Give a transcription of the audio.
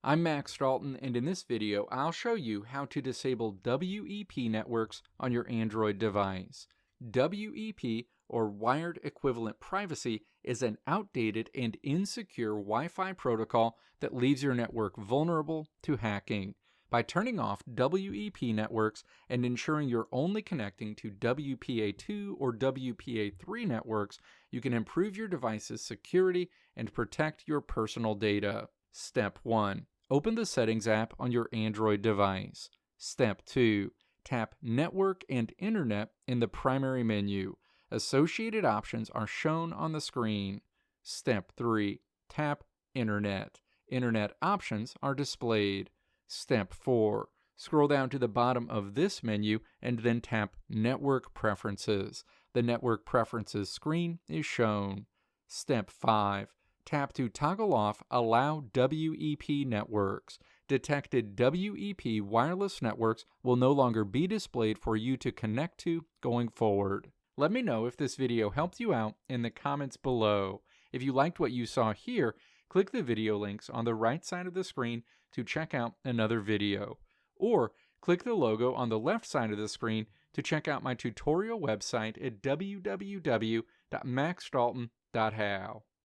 I'm Max Dalton, and in this video I'll show you how to disable WEP networks on your Android device. WEP, or Wired Equivalent Privacy, is an outdated and insecure Wi-Fi protocol that leaves your network vulnerable to hacking. By turning off WEP networks and ensuring you're only connecting to WPA2 or WPA3 networks, you can improve your device's security and protect your personal data. Step 1. Open the Settings app on your Android device. Step 2. Tap Network and Internet in the primary menu. Associated options are shown on the screen. Step 3. Tap Internet. Internet options are displayed. Step 4. Scroll down to the bottom of this menu and then tap Network Preferences. The Network Preferences screen is shown. Step 5. Tap to toggle off Allow WEP networks. Detected WEP wireless networks will no longer be displayed for you to connect to going forward. Let me know if this video helped you out in the comments below. If you liked what you saw here, click the video links on the right side of the screen to check out another video. Or click the logo on the left side of the screen to check out my tutorial website at www.maxdalton.how.